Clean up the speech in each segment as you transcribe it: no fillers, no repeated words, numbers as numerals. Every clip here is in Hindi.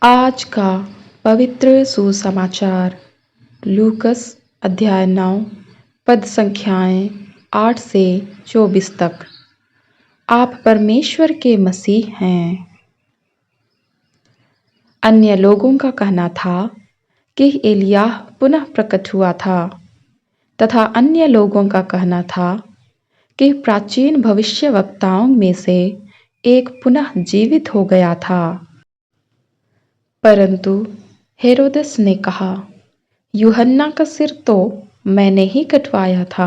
आज का पवित्र सुसमाचार लूकस अध्याय 9 पद संख्याएं 8 से 24 तक। आप परमेश्वर के मसीह हैं। अन्य लोगों का कहना था कि एलिय्याह पुनः प्रकट हुआ था तथा अन्य लोगों का कहना था कि प्राचीन भविष्यवक्ताओं में से एक पुनः जीवित हो गया था। परंतु हेरोदेस ने कहा, यूहन्ना का सिर तो मैंने ही कटवाया था।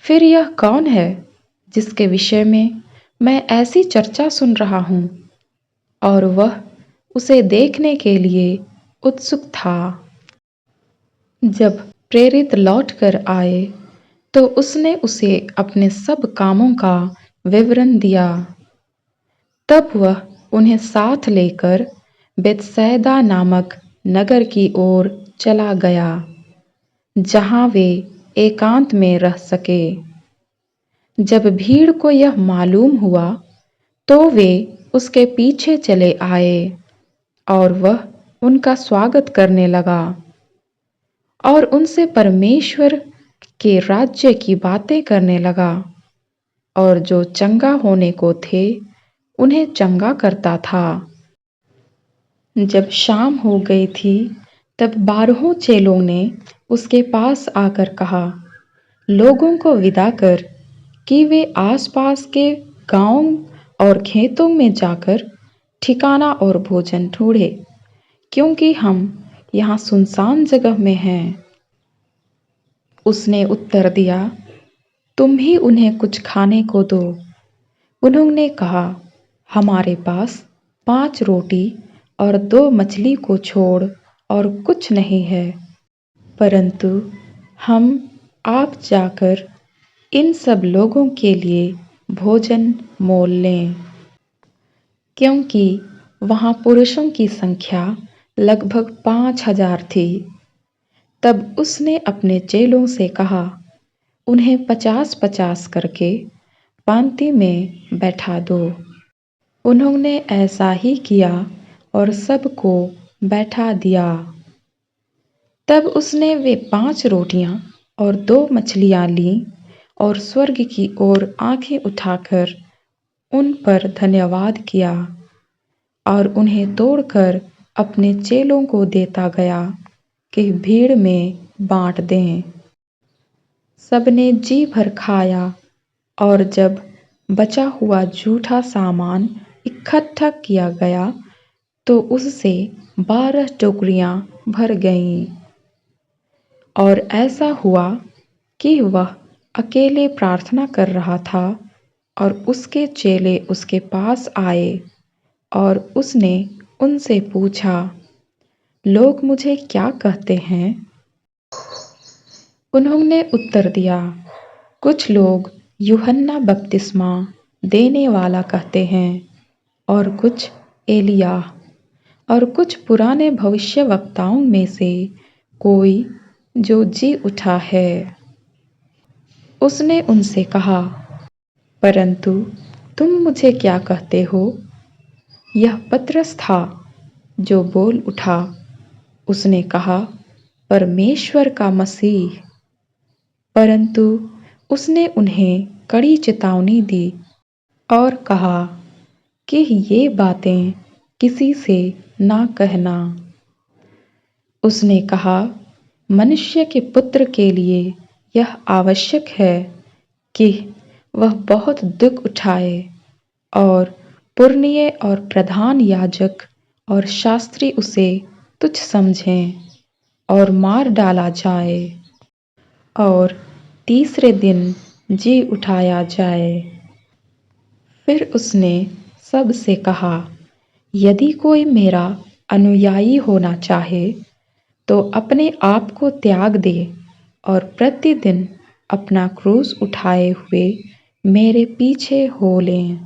फिर यह कौन है जिसके विषय में मैं ऐसी चर्चा सुन रहा हूँ? और वह उसे देखने के लिए उत्सुक था। जब प्रेरित लौटकर आए तो उसने उसे अपने सब कामों का विवरण दिया। तब वह उन्हें साथ लेकर बेतसैदा नामक नगर की ओर चला गया, जहाँ वे एकांत में रह सके। जब भीड़ को यह मालूम हुआ तो वे उसके पीछे चले आए और वह उनका स्वागत करने लगा और उनसे परमेश्वर के राज्य की बातें करने लगा, और जो चंगा होने को थे उन्हें चंगा करता था। जब शाम हो गई थी तब 12 चेलों ने उसके पास आकर कहा, लोगों को विदा कर कि वे आसपास के गांवों और खेतों में जाकर ठिकाना और भोजन ढूंढे, क्योंकि हम यहाँ सुनसान जगह में हैं। उसने उत्तर दिया, तुम ही उन्हें कुछ खाने को दो। उन्होंने कहा, हमारे पास 5 रोटी और 2 मछली को छोड़ और कुछ नहीं है, परंतु हम आप जाकर इन सब लोगों के लिए भोजन मोल लें। क्योंकि वहाँ पुरुषों की संख्या लगभग 5,000 थी। तब उसने अपने चेलों से कहा, उन्हें 50-50 करके पंक्ति में बैठा दो। उन्होंने ऐसा ही किया और सबको बैठा दिया। तब उसने वे 5 रोटियां और 2 मछलियां लीं और स्वर्ग की ओर आंखें उठाकर उन पर धन्यवाद किया और उन्हें तोड़कर अपने चेलों को देता गया कि भीड़ में बांट दें। सबने जी भर खाया, और जब बचा हुआ जूठा सामान इकट्ठा किया गया तो उससे 12 टोकरियां भर गईं। और ऐसा हुआ कि वह अकेले प्रार्थना कर रहा था और उसके चेले उसके पास आए और उसने उनसे पूछा, लोग मुझे क्या कहते हैं? उन्होंने उत्तर दिया, कुछ लोग यूहन्ना बपतिस्मा देने वाला कहते हैं, और कुछ एलिय्याह, और कुछ पुराने भविष्यवक्ताओं में से कोई जो जी उठा है। उसने उनसे कहा, परंतु तुम मुझे क्या कहते हो? यह पतरस था जो बोल उठा। उसने कहा, परमेश्वर का मसीह। परंतु उसने उन्हें कड़ी चेतावनी दी और कहा कि ये बातें किसी से ना कहना। उसने कहा, मनुष्य के पुत्र के लिए यह आवश्यक है कि वह बहुत दुख उठाए और पुरनिये और प्रधान याजक और शास्त्री उसे तुच्छ समझें और मार डाला जाए और तीसरे दिन जी उठाया जाए। फिर उसने सब से कहा, यदि कोई मेरा अनुयायी होना चाहे तो अपने आप को त्याग दे और प्रतिदिन अपना क्रूस उठाए हुए मेरे पीछे हो लें।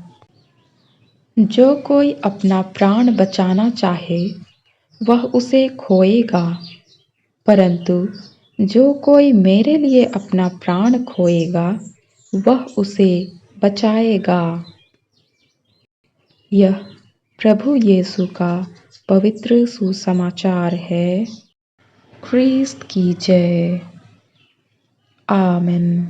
जो कोई अपना प्राण बचाना चाहे वह उसे खोएगा, परंतु जो कोई मेरे लिए अपना प्राण खोएगा वह उसे बचाएगा। यह प्रभु यीशु का पवित्र सुसमाचार है। ख्रीस्त की जय। आमीन।